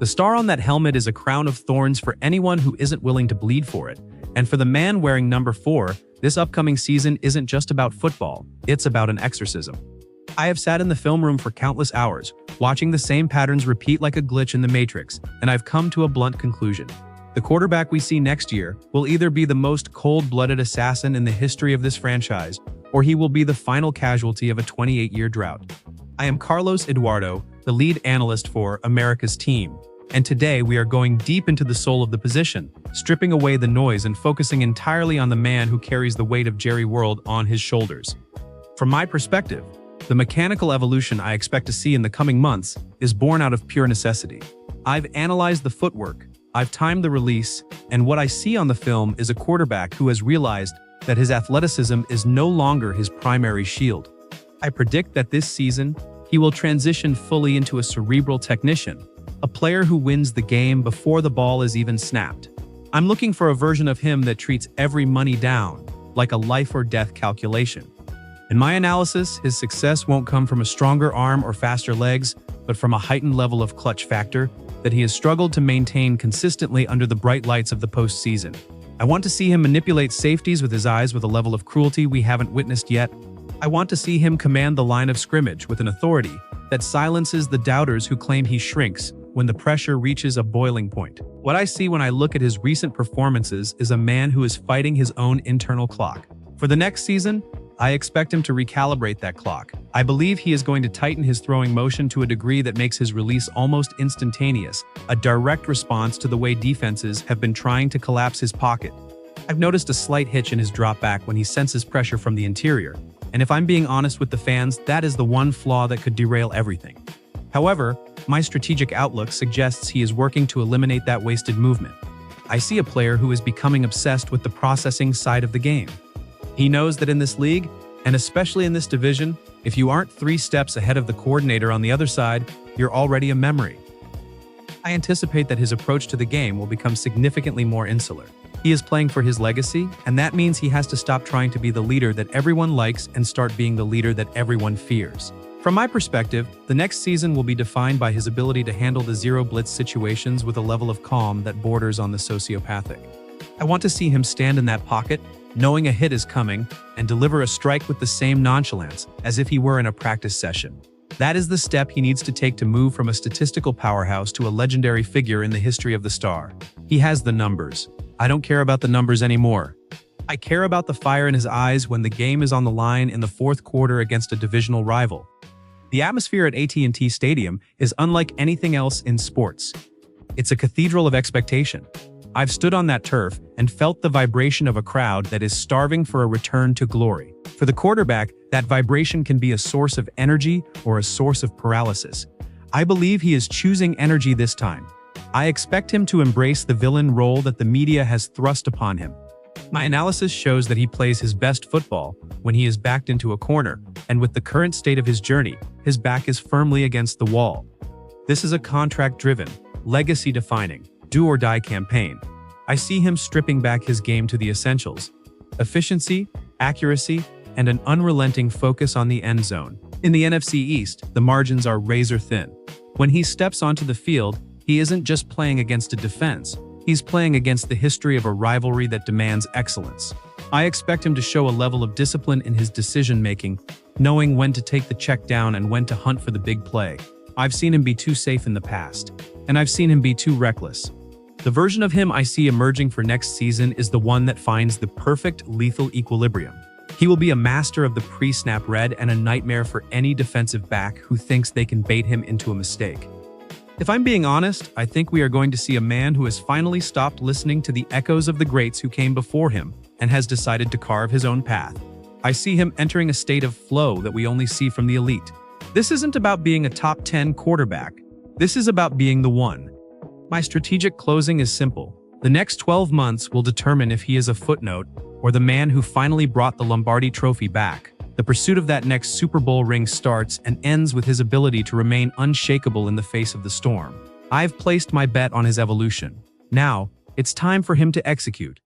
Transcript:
The star on that helmet is a crown of thorns for anyone who isn't willing to bleed for it. And for the man wearing number 4, this upcoming season isn't just about football, it's about an exorcism. I have sat in the film room for countless hours, watching the same patterns repeat like a glitch in the Matrix, and I've come to a blunt conclusion. The quarterback we see next year will either be the most cold-blooded assassin in the history of this franchise, or he will be the final casualty of a 28-year drought. I am Carlos Eduardo, the lead analyst for America's Team, and today we are going deep into the soul of the position, stripping away the noise and focusing entirely on the man who carries the weight of Jerry World on his shoulders. From my perspective, the mechanical evolution I expect to see in the coming months is born out of pure necessity. I've analyzed the footwork, I've timed the release, and what I see on the film is a quarterback who has realized that his athleticism is no longer his primary shield. I predict that this season, he will transition fully into a cerebral technician, a player who wins the game before the ball is even snapped. I'm looking for a version of him that treats every money down, like a life or death calculation. In my analysis, his success won't come from a stronger arm or faster legs, but from a heightened level of clutch factor that he has struggled to maintain consistently under the bright lights of the postseason. I want to see him manipulate safeties with his eyes with a level of cruelty we haven't witnessed yet. I want to see him command the line of scrimmage with an authority that silences the doubters who claim he shrinks when the pressure reaches a boiling point. What I see when I look at his recent performances is a man who is fighting his own internal clock. For the next season, I expect him to recalibrate that clock. I believe he is going to tighten his throwing motion to a degree that makes his release almost instantaneous, a direct response to the way defenses have been trying to collapse his pocket. I've noticed a slight hitch in his drop back when he senses pressure from the interior, and if I'm being honest with the fans, that is the one flaw that could derail everything. However, my strategic outlook suggests he is working to eliminate that wasted movement. I see a player who is becoming obsessed with the processing side of the game. He knows that in this league, and especially in this division, if you aren't 3 steps ahead of the coordinator on the other side, you're already a memory. I anticipate that his approach to the game will become significantly more insular. He is playing for his legacy, and that means he has to stop trying to be the leader that everyone likes and start being the leader that everyone fears. From my perspective, the next season will be defined by his ability to handle the zero-blitz situations with a level of calm that borders on the sociopathic. I want to see him stand in that pocket, knowing a hit is coming, and deliver a strike with the same nonchalance as if he were in a practice session. That is the step he needs to take to move from a statistical powerhouse to a legendary figure in the history of the star. He has the numbers. I don't care about the numbers anymore. I care about the fire in his eyes when the game is on the line in the 4th quarter against a divisional rival. The atmosphere at AT&TStadium is unlike anything else in sports. It's a cathedral of expectation. I've stood on that turf and felt the vibration of a crowd that is starving for a return to glory. For the quarterback, that vibration can be a source of energy or a source of paralysis. I believe he is choosing energy this time. I expect him to embrace the villain role that the media has thrust upon him. My analysis shows that he plays his best football when he is backed into a corner, and with the current state of his journey, his back is firmly against the wall. This is a contract-driven, legacy-defining, do-or-die campaign. I see him stripping back his game to the essentials: efficiency, accuracy, and an unrelenting focus on the end zone. In the NFC East, the margins are razor-thin. When he steps onto the field, he isn't just playing against a defense. He's playing against the history of a rivalry that demands excellence. I expect him to show a level of discipline in his decision-making, knowing when to take the check down and when to hunt for the big play. I've seen him be too safe in the past, and I've seen him be too reckless. The version of him I see emerging for next season is the one that finds the perfect lethal equilibrium. He will be a master of the pre-snap read and a nightmare for any defensive back who thinks they can bait him into a mistake. If I'm being honest, I think we are going to see a man who has finally stopped listening to the echoes of the greats who came before him and has decided to carve his own path. I see him entering a state of flow that we only see from the elite. This isn't about being a top 10 quarterback. This is about being the one. My strategic closing is simple. The next 12 months will determine if he is a footnote or the man who finally brought the Lombardi Trophy back. The pursuit of that next Super Bowl ring starts and ends with his ability to remain unshakable in the face of the storm. I've placed my bet on his evolution. Now, it's time for him to execute.